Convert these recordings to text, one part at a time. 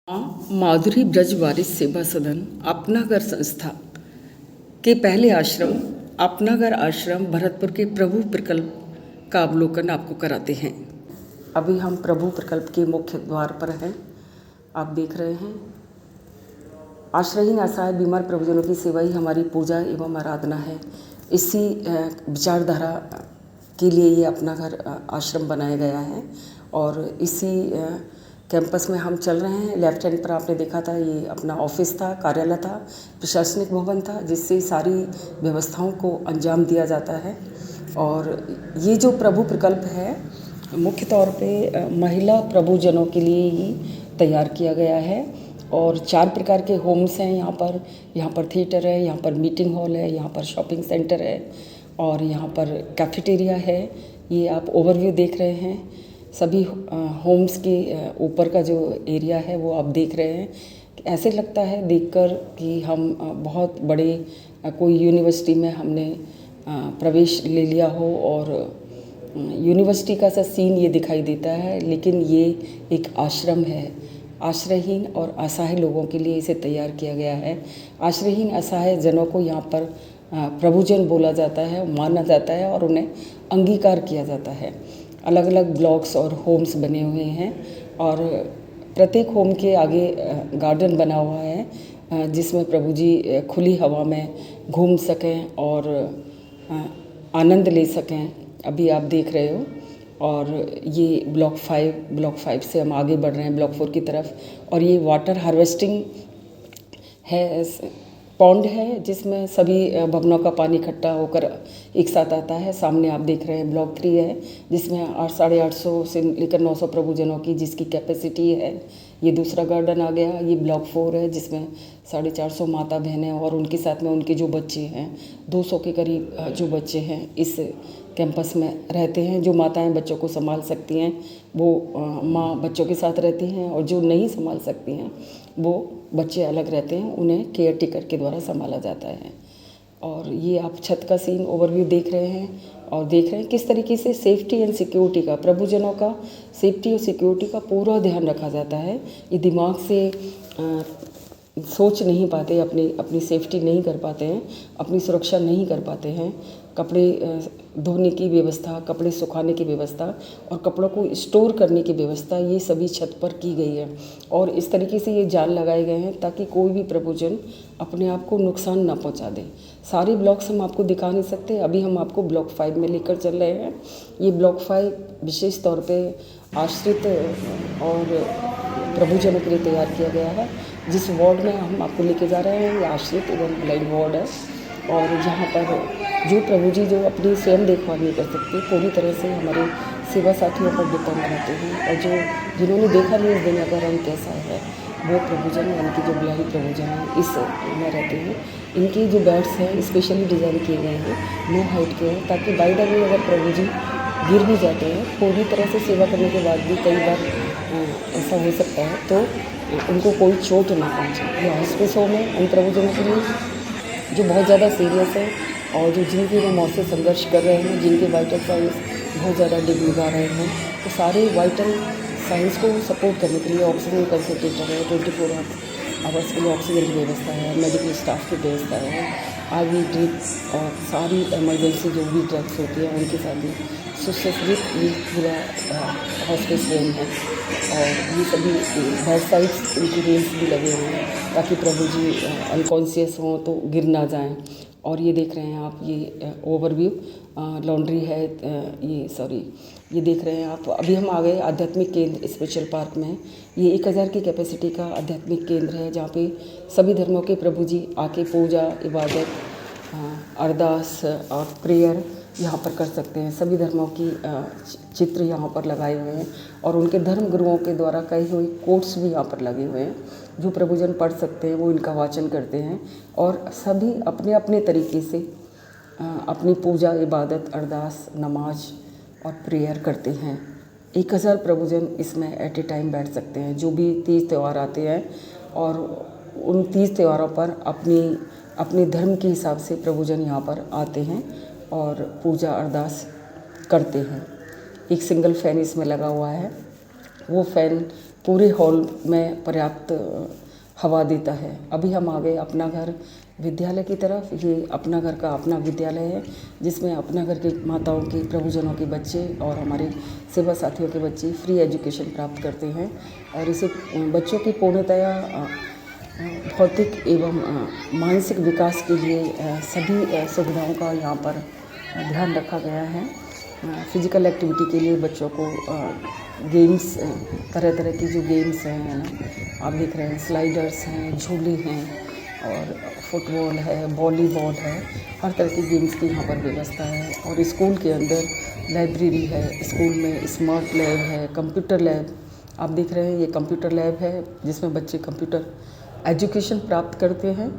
माधुरी ब्रजवारिस सेवा सदन अपना घर संस्था के पहले आश्रम अपना घर आश्रम भरतपुर के प्रभु प्रकल्प का अवलोकन आपको कराते हैं। अभी हम प्रभु प्रकल्प के मुख्य द्वार पर हैं। आप देख रहे हैं आश्रयहीन असहाय बीमार प्रभुजनों की सेवा ही हमारी पूजा एवं आराधना है। इसी विचारधारा के लिए ये अपना घर आश्रम बनाया गया है और इसी कैंपस में हम चल रहे हैं। लेफ्ट हैंड पर आपने देखा था ये अपना ऑफिस था, कार्यालय था, प्रशासनिक भवन था जिससे सारी व्यवस्थाओं को अंजाम दिया जाता है। और ये जो प्रभु प्रकल्प है मुख्य तौर पे महिला प्रभुजनों के लिए ही तैयार किया गया है और 4 प्रकार के होम्स हैं यहाँ पर थिएटर है, यहाँ पर मीटिंग हॉल है, यहाँ पर शॉपिंग सेंटर है और यहाँ पर कैफेटेरिया है। ये आप ओवरव्यू देख रहे हैं। सभी होम्स के ऊपर का जो एरिया है वो आप देख रहे हैं। ऐसे लगता है देखकर कि हम बहुत बड़े कोई यूनिवर्सिटी में हमने प्रवेश ले लिया हो और यूनिवर्सिटी का सा सीन ये दिखाई देता है, लेकिन ये एक आश्रम है। आश्रयहीन और असहाय लोगों के लिए इसे तैयार किया गया है। आश्रयहीन असहाय जनों को यहाँ पर प्रभुजन बोला जाता है, माना जाता है और उन्हें अंगीकार किया जाता है। अलग अलग ब्लॉक्स और होम्स बने हुए हैं और प्रत्येक होम के आगे गार्डन बना हुआ है जिसमें प्रभु जी खुली हवा में घूम सकें और आनंद ले सकें। अभी आप देख रहे हो और ये ब्लॉक 5 से हम आगे बढ़ रहे हैं ब्लॉक 4 की तरफ। और ये वाटर हार्वेस्टिंग है, पॉन्ड है जिसमें सभी भवनों का पानी इकट्ठा होकर एक साथ आता है। सामने आप देख रहे हैं ब्लॉक 3 है जिसमें 850 से लेकर 900 प्रभुजनों की जिसकी कैपेसिटी है। ये दूसरा गार्डन आ गया। ये ब्लॉक 4 है जिसमें 450 माता बहनें और उनके साथ में उनके जो बच्चे हैं 200 के करीब जो बच्चे हैं इस कैंपस में रहते हैं। जो माताएं बच्चों को संभाल सकती हैं वो माँ बच्चों के साथ रहती हैं और जो नहीं संभाल सकती हैं वो बच्चे अलग रहते हैं, उन्हें केयर टेकर के द्वारा संभाला जाता है। और ये आप छत का सीन ओवरव्यू देख रहे हैं और देख रहे हैं किस तरीके से सेफ्टी एंड सिक्योरिटी का, प्रभुजनों का सेफ्टी और सिक्योरिटी का पूरा ध्यान रखा जाता है। ये दिमाग से सोच नहीं पाते, अपनी सेफ्टी नहीं कर पाते हैं, अपनी सुरक्षा नहीं कर पाते हैं। कपड़े धोने की व्यवस्था, कपड़े सुखाने की व्यवस्था और कपड़ों को स्टोर करने की व्यवस्था ये सभी छत पर की गई है और इस तरीके से ये जाल लगाए गए हैं ताकि कोई भी प्रभुजन अपने आप को नुकसान ना पहुंचा दे। सारे ब्लॉक्स हम आपको दिखा नहीं सकते, अभी हम आपको ब्लॉक 5 में लेकर चल रहे हैं। ये ब्लॉक 5 विशेष तौर पे आश्रित और प्रभुजनों के लिए तैयार किया गया है। जिस वार्ड में हम आपको लेके जा रहे हैं ये आश्रित एवं ब्लाइंड वार्ड है और यहाँ पर जो प्रभु जी जो अपनी स्वयं देखभाल नहीं कर सकते पूरी तरह से हमारे सेवा साथियों पर डिपेंड रहते हैं और जिन्होंने देखा नहीं इस दुनिया का रंग कैसा है वो प्रभुजन यानी कि जो ब्लाइंड प्रभुजन है इस में रहते हैं। इनके जो बेड्स हैं स्पेशली डिज़ाइन किए गए हैं, लो हाइट के हैं ताकि बाय द वे अगर प्रभु जी गिर भी जाते हैं पूरी तरह से सेवा करने के बाद भी कई बार ऐसा हो सकता है तो उनको कोई चोट ना पहुँचे। ये हॉस्पिस होम है उन प्रभुजनों के लिए जो बहुत ज़्यादा सीरियस है और जो जिनकी वो मौत से संघर्ष कर रहे हैं, जिनके वाइटल साइंस बहुत ज़्यादा डिगमिगा रहे हैं, तो सारे वाइटल साइंस को सपोर्ट करने के लिए ऑक्सीजन कंसनट्रेटर है, 24 आवर्स के लिए ऑक्सीजन की व्यवस्था है, मेडिकल स्टाफ की व्यवस्था है, IV ड्रिप और सारी इमरजेंसी जो भी ड्रग्स होती है उनके साथ भी सुसज्जित ये पूरा हॉस्पिस होम है। और ये सभी बेड साइड्स उनकी रेल्स भी लगे हुए हैं ताकि प्रभु जी अनकॉन्शियस हों तो गिर ना जाएं। और ये देख रहे हैं आप ये ओवरव्यू लॉन्ड्री है, ये देख रहे हैं आप। अभी हम आ गए आध्यात्मिक केंद्र स्पेशल पार्क में। ये 1000 की कैपेसिटी का आध्यात्मिक केंद्र है जहाँ पे सभी धर्मों के प्रभु जी आके पूजा, इबादत, अरदास और प्रेयर यहाँ पर कर सकते हैं। सभी धर्मों की चित्र यहाँ पर लगाए हुए हैं और उनके धर्म गुरुओं के द्वारा कही हुई कोट्स भी यहाँ पर लगे हुए हैं। जो प्रभुजन पढ़ सकते हैं वो इनका वाचन करते हैं और सभी अपने अपने तरीके से अपनी पूजा, इबादत, अरदास, नमाज और प्रेयर करते हैं। 1000 प्रभुजन इसमें एट ए टाइम बैठ सकते हैं। जो भी तीज त्यौहार आते हैं और उन तीज त्यौहारों पर अपने धर्म के हिसाब से प्रभुजन यहाँ पर आते हैं और पूजा अरदास करते हैं। एक सिंगल फैन इसमें लगा हुआ है, वो फैन पूरे हॉल में पर्याप्त हवा देता है। अभी हम आ गए अपना घर विद्यालय की तरफ। ये अपना घर का अपना विद्यालय है जिसमें अपना घर के माताओं के, प्रभुजनों के बच्चे और हमारे सेवा साथियों के बच्चे फ्री एजुकेशन प्राप्त करते हैं। और इसे बच्चों की पूर्णतया भौतिक एवं मानसिक विकास के लिए सभी सुविधाओं का यहाँ पर ध्यान रखा गया है। फिजिकल एक्टिविटी के लिए बच्चों को गेम्स, तरह तरह की जो गेम्स हैं ना, आप देख रहे हैं, स्लाइडर्स हैं, झूले हैं और फुटबॉल है, वॉलीबॉल है, हर तरह की गेम्स की यहाँ पर व्यवस्था है। और स्कूल के अंदर लाइब्रेरी है, स्कूल में स्मार्ट लैब है, कंप्यूटर लैब आप देख रहे हैं। ये कंप्यूटर लैब है जिसमें बच्चे कंप्यूटर एजुकेशन प्राप्त करते हैं,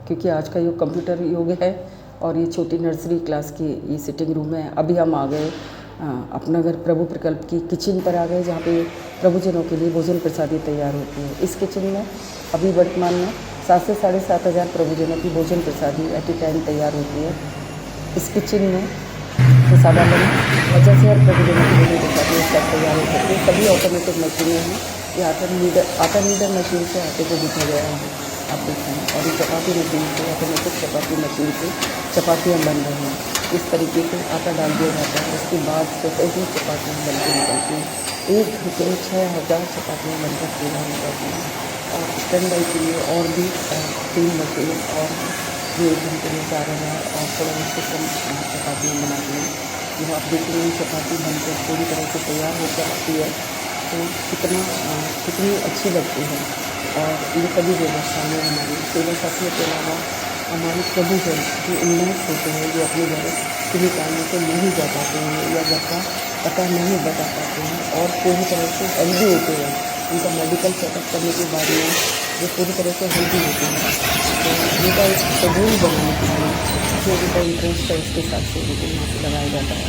क्योंकि आज का युग कंप्यूटर युग है। और ये छोटी नर्सरी क्लास की ये सिटिंग रूम है। अभी हम आ गए अपना घर प्रभु प्रकल्प की किचन पर आ गए, जहाँ पे प्रभुजनों के लिए भोजन प्रसादी तैयार होती है। इस किचन में अभी वर्तमान में 7 से 7,500 प्रभुजनों की भोजन प्रसादी एट ए टाइम तैयार होती है। इस किचन में साधारण 50,000 प्रभुजनों की भोजन प्रसादी एक साथ तैयार हो सकती है। सभी ऑटोमेटिक मशीनें हैं। ये आटा नीडर मशीन से आटे को गूँथा गया है, आप देखते हैं। और ये चपाती मशीन से, ऑटोमेटिक चपाती मशीन से चपातियाँ बन रही हैं। इस तरीके से आटा डाल दिया जाता है, उसके बाद से ही चपातियाँ बनकर निकलती हैं। 1 घंटे में 6,000 चपातियाँ बनकर तैयार हो जाती हैं। और स्टैंड बाई के लिए और भी 3 मशीन और जो 1 घंटे में 4,000 और थोड़ा उससे कम चपातियाँ बनाती हैं। जब आप देख रहे हैं चपाती बनकर पूरी तरह से तैयार होकर आती है तो कितनी अच्छी लगती है। और ये सभी व्यवस्थाएँ हमारी सेवा साथियों के अलावा हमारे प्रभुजन जो उन्नत होते हैं, जो अपने घर किन्हीं कारणों से नहीं जा पाते हैं या घर का पता नहीं बता पाते हैं और पूरी तरह से हेल्दी होते हैं, उनका मेडिकल चेकअप करने के बाद में वो पूरी तरह से हेल्दी होते हैं। तो उनका एक शेड्यूल बनाने के लिए जो उनका इंटरेस्ट है उसके हिसाब से उनको यहाँ पर लगाया जाता है।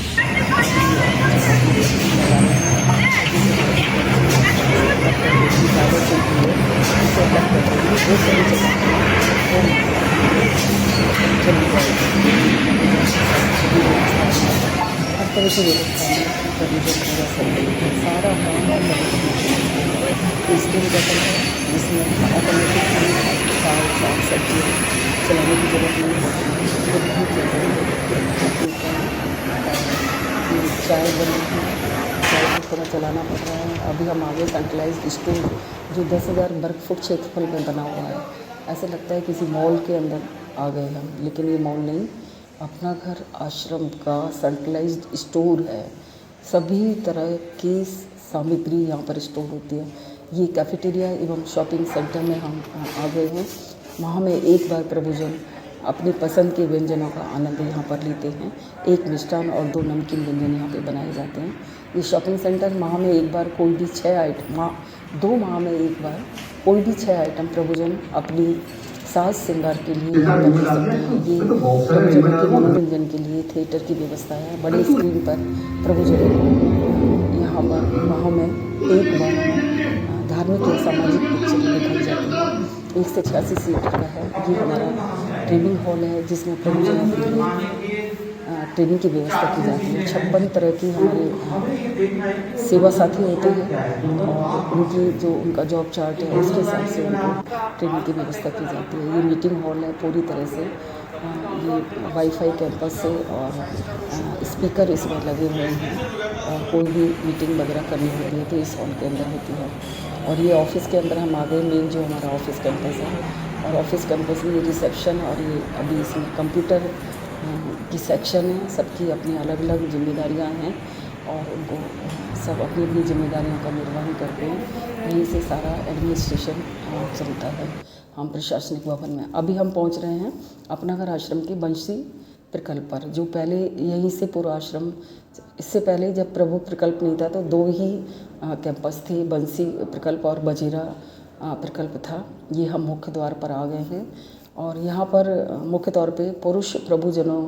हर तरह की व्यवस्था में पूरा सारा काम स्टील बर्तन है जिसमें ऑटोमेटिक दाल साग सब्जी चलाने की जरूरत नहीं होती है। चाय बनी है, चाय को थोड़ा चलाना पड़ रहा है। अभी हम आगे सेंट्रलाइज्ड स्टोर जो 10,000 वर्ग फुट क्षेत्रफल में बना हुआ है, ऐसे लगता है किसी मॉल के अंदर आ गए हम, लेकिन ये मॉल नहीं, अपना घर आश्रम का सेंट्रलाइज्ड स्टोर है। सभी तरह की सामग्री यहाँ पर स्टोर होती है। ये कैफेटेरिया एवं शॉपिंग सेंटर में हम आ गए हैं। वहाँ में एक बार प्रभुजन अपनी पसंद के व्यंजनों का आनंद यहाँ पर लेते हैं। 1 मिष्ठान और 2 नमकीन व्यंजन यहाँ पे बनाए जाते हैं। ये शॉपिंग सेंटर माह में एक बार कोई भी 2 माह में एक बार कोई भी 6 आइटम प्रभुजन अपनी साज श्रृंगार के लिए यहाँ पर ले सकते हैं। ये प्रभुजनों के मनोरंजन के लिए थिएटर की व्यवस्था है। बड़े स्क्रीन पर प्रभुजनों को यहाँ पर माह में एक बार धार्मिक या सामाजिक पिक्चर दिखाई जाती है। 186 सीटर का है। ये हमारा ट्रेनिंग हॉल है जिसमें प्रभुजनों के लिए ट्रेनिंग की व्यवस्था की जाती है। 56 तरह की हमारे सेवा साथी होते हैं और उनका जॉब चार्ट है, उसके हिसाब से उनको ट्रेनिंग की व्यवस्था की जाती है। ये मीटिंग हॉल है पूरी तरह से। ये वाईफाई कैंपस से और स्पीकर इसमें लगे हुए हैं और कोई भी मीटिंग वगैरह करनी होती है तो इस हॉल के अंदर होती है। और ये ऑफिस के अंदर हम आ गए, मेन जो हमारा ऑफिस कैंपस है। और ऑफिस कैंपस में ये रिसेप्शन और ये अभी इसमें कंप्यूटर की सेक्शन है। सबकी अपनी अलग अलग जिम्मेदारियां हैं और उनको सब अपनी अपनी जिम्मेदारियों का निर्वहन करते हैं। यहीं से सारा एडमिनिस्ट्रेशन चलता है हम प्रशासनिक भवन में। अभी हम पहुंच रहे हैं अपना घर आश्रम के बंसी प्रकल्प पर, जो पहले यहीं से पूरा आश्रम, इससे पहले जब प्रभु प्रकल्प नहीं था तो 2 ही कैंपस थे, बंसी प्रकल्प और बजीरा प्रकल्प था। ये हम मुख्य द्वार पर आ गए हैं और यहाँ पर मुख्य तौर पे पुरुष प्रभुजनों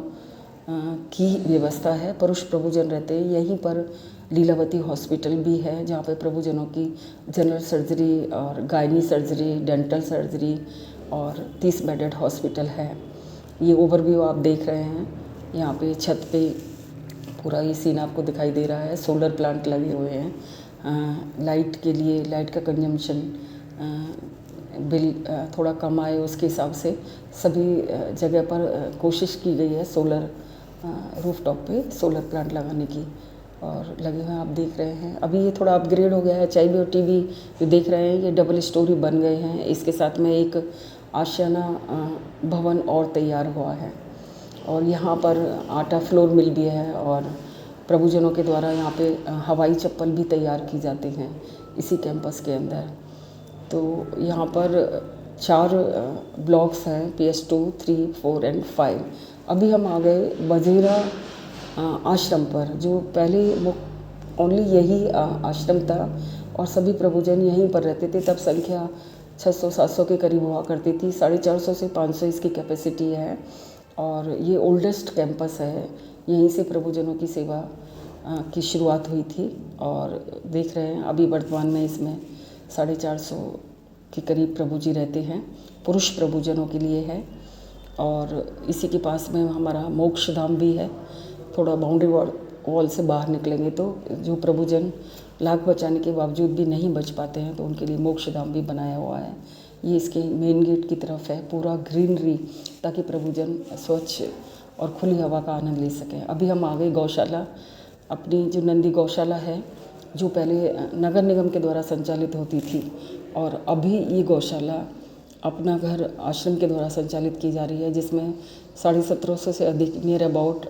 की व्यवस्था है। पुरुष प्रभुजन रहते हैं। यहीं पर लीलावती हॉस्पिटल भी है जहाँ पे प्रभुजनों की जनरल सर्जरी और गायनी सर्जरी, डेंटल सर्जरी और 30 बेडेड हॉस्पिटल है। ये ओवरव्यू आप देख रहे हैं। यहाँ पे छत पे पूरा ये सीन आपको दिखाई दे रहा है। सोलर प्लांट लगे हुए हैं। लाइट के लिए लाइट का कंजम्पशन बिल थोड़ा कम आए, उसके हिसाब से सभी जगह पर कोशिश की गई है सोलर रूफटॉप पे सोलर प्लांट लगाने की, और लगे हुए आप देख रहे हैं। अभी ये थोड़ा अपग्रेड हो गया है। चाय और टीवी जो देख रहे हैं ये डबल स्टोरी बन गए हैं। इसके साथ में एक आशियाना भवन और तैयार हुआ है, और यहाँ पर आटा फ्लोर मिल भी है, और प्रभुजनों के द्वारा यहाँ पे हवाई चप्पल भी तैयार की जाती हैं इसी कैंपस के अंदर। तो यहाँ पर 4 ब्लॉक्स हैं, PS2, 3, 4 एंड 5। अभी हम आ गए बजीरा आश्रम पर, जो पहले ओनली यही आश्रम था और सभी प्रभुजन यहीं पर रहते थे। तब संख्या 600-700 के करीब हुआ करती थी। 450 से 500 इसकी कैपेसिटी है, और ये ओल्डेस्ट कैंपस है। यहीं से प्रभुजनों की सेवा की शुरुआत हुई थी, और देख रहे हैं अभी वर्तमान में इसमें 450 के करीब प्रभु जी रहते हैं। पुरुष प्रभुजनों के लिए है, और इसी के पास में हमारा मोक्ष धाम भी है। थोड़ा बाउंड्री वॉल से बाहर निकलेंगे तो जो प्रभुजन लाख बचाने के बावजूद भी नहीं बच पाते हैं, तो उनके लिए मोक्ष धाम भी बनाया हुआ है। ये इसके मेन गेट की तरफ है, पूरा ग्रीनरी, ताकि प्रभुजन स्वच्छ और खुली हवा का आनंद ले सकें। अभी हम आ गए गौशाला, अपनी जो नंदी गौशाला है, जो पहले नगर निगम के द्वारा संचालित होती थी, और अभी ये गौशाला अपना घर आश्रम के द्वारा संचालित की जा रही है, जिसमें 1750 से अधिक नियर अबाउट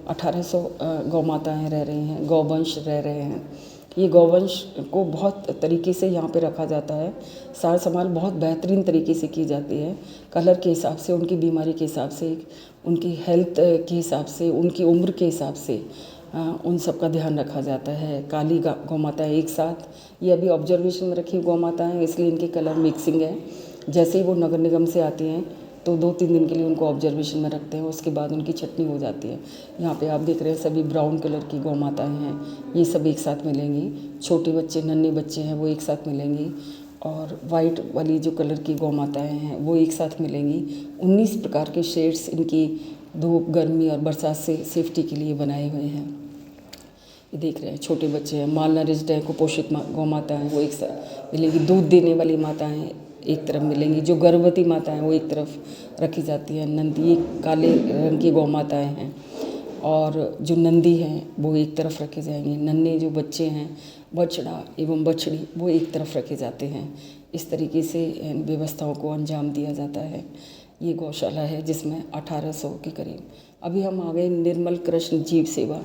1800 गौ माताएँ रह रही हैं, गौवंश रह रहे हैं। ये गौवंश को बहुत तरीके से यहाँ पे रखा जाता है। सार संभाल बहुत बेहतरीन तरीके से की जाती है, कलर के हिसाब से, उनकी बीमारी के हिसाब से, उनकी हेल्थ के हिसाब से, उनकी उम्र के हिसाब से उन सब का ध्यान रखा जाता है। काली गौ माताएँ एक साथ, ये अभी ऑब्जर्वेशन में रखी गौ माताएँ हैं, इसलिए इनके कलर मिक्सिंग है। जैसे ही वो नगर निगम से आती हैं तो 2-3 दिन के लिए उनको ऑब्जर्वेशन में रखते हैं, उसके बाद उनकी छटनी हो जाती है। यहाँ पे आप देख रहे हैं सभी ब्राउन कलर की गौ माताएँ हैं, ये सब एक साथ मिलेंगी। छोटे बच्चे, नन्हे बच्चे हैं, वो एक साथ मिलेंगी, और वाइट वाली जो कलर की गौ माताएँ हैं वो एक साथ मिलेंगी। 19 प्रकार के शेड्स इनकी धूप, गर्मी और बरसात से सेफ्टी के लिए बनाए हुए हैं। ये देख रहे हैं छोटे बच्चे हैं, माल नरिश्ड है, कुपोषित गौ माता हैं वो एक साथ मिलेंगी। दूध देने वाली माताएँ एक तरफ मिलेंगी, जो गर्भवती माताएँ वो एक तरफ रखी जाती हैं। नंदी काले रंग की गौ माताएँ हैं, और जो नंदी हैं वो एक तरफ रखे जाएंगे। नन्हे जो बच्चे हैं, बछड़ा एवं बछड़ी, वो एक तरफ रखे जाते हैं। इस तरीके से इन व्यवस्थाओं को अंजाम दिया जाता है। ये गौशाला है जिसमें 1800 के करीब। अभी हम आ गए निर्मल कृष्ण जीव सेवा।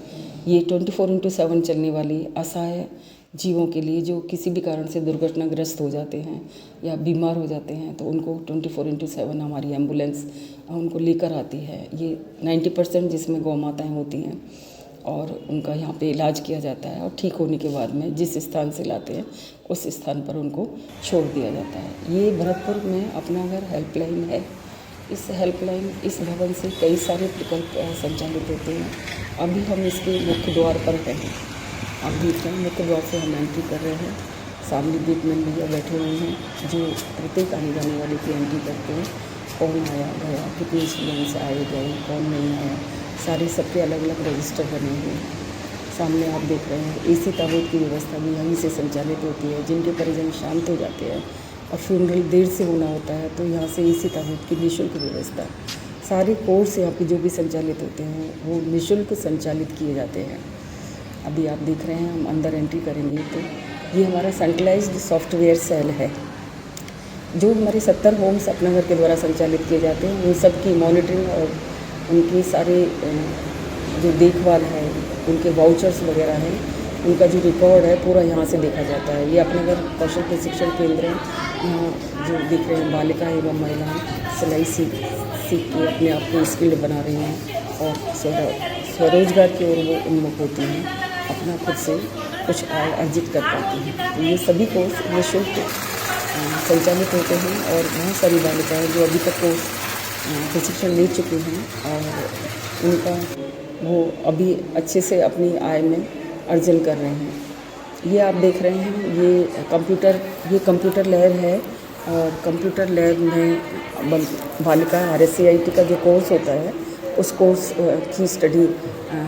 ये 24/7 चलने वाली असहाय जीवों के लिए जो किसी भी कारण से दुर्घटनाग्रस्त हो जाते हैं या बीमार हो जाते हैं, तो उनको 24/7 हमारी एम्बुलेंस उनको लेकर आती है। ये 90% जिसमें गौ माताएँ होती हैं, और उनका यहाँ पे इलाज किया जाता है, और ठीक होने के बाद में जिस स्थान से लाते हैं उस स्थान पर उनको छोड़ दिया जाता है। ये भरतपुर में अपना घर हेल्पलाइन है। इस हेल्पलाइन, इस भवन से कई सारे प्रकल्प संचालित होते हैं। अभी हम इसके मुख्य द्वार पर हैं। आप देख रहे हैं मुख्य द्वार से हम एंट्री कर रहे हैं। सामने गेटमैन भैया बैठे हुए हैं, जो प्रत्येक आने जाने वाले की एंट्री करते हैं। कौन आया गया, कितने स्टूडेंट्स आए गए, कौन नहीं आया, सारे सबके अलग अलग रजिस्टर बने हुए हैं। सामने आप देख रहे हैं AC ताबूत की व्यवस्था भी यहीं से संचालित होती है। जिनके परिजन शांत हो जाते हैं और फ्यूनरल देर से होना होता है, तो यहाँ से AC ताबूत की निःशुल्क व्यवस्था, सारे कोर्स यहाँ पे जो भी संचालित होते हैं वो निःशुल्क संचालित किए जाते हैं। अभी आप देख रहे हैं हम अंदर एंट्री करेंगे तो ये हमारा सेंट्रलाइज्ड सॉफ्टवेयर सेल है। जो हमारे 70 होम्स अपना घर के द्वारा संचालित किए जाते हैं, उन सब की मॉनिटरिंग और उनकी सारे जो देखभाल है, उनके वाउचर्स वगैरह हैं, उनका जो रिकॉर्ड है पूरा यहाँ से देखा जाता है। ये अपना घर कौशल प्रशिक्षण केंद्र है। यहाँ जो दिख रहे हैं बालिका एवं महिलाएं सिलाई सीख के अपने आप को स्किल्ड बना रही हैं, और स्वरोजगार की ओर वो उन्मुख होती हैं, अपना खुद से कुछ आय अर्जित कर पाती हैं। तो ये सभी कोर्स निःशुल्क संचालित होते हैं, और बहुत सारी बालिकाएँ जो अभी तक कोर्स प्रशिक्षण ले चुकी हैं, और उनका वो अभी अच्छे से अपनी आय में अर्जन कर रहे हैं। ये आप देख रहे हैं ये कंप्यूटर लैब है, और कंप्यूटर लैब में बालिका RSCIT का जो कोर्स होता है उस कोर्स की स्टडी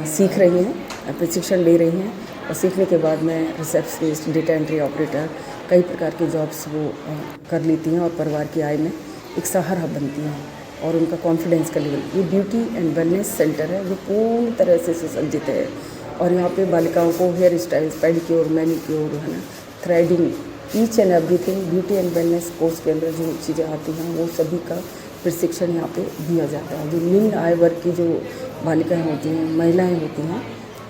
सीख रही हैं, प्रशिक्षण ले रही हैं। और सीखने के बाद में रिसेप्शनिस्ट, डेटा एंट्री ऑपरेटर, कई प्रकार की जॉब्स वो कर लेती हैं और परिवार की आय में एक सहारा बनती हैं और उनका कॉन्फिडेंस का लेवल। ये ब्यूटी एंड वेलनेस सेंटर है जो पूर्ण तरह से सुसज्जित है और यहाँ पे बालिकाओं को हेयर स्टाइल्स, पेडिक्योर, मैनिक्योर, है ना, threading, each and everything beauty and wellness course के अंदर जो चीज़ें आती हैं वो सभी का प्रशिक्षण यहाँ पे दिया जाता है। जो निम्न आय वर्ग की जो बालिकाएँ होती हैं, महिलाएँ होती हैं,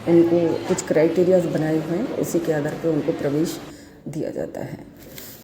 उनको कुछ क्राइटेरियाज बनाए हुए हैं, उसी के आधार पर उनको प्रवेश दिया जाता है।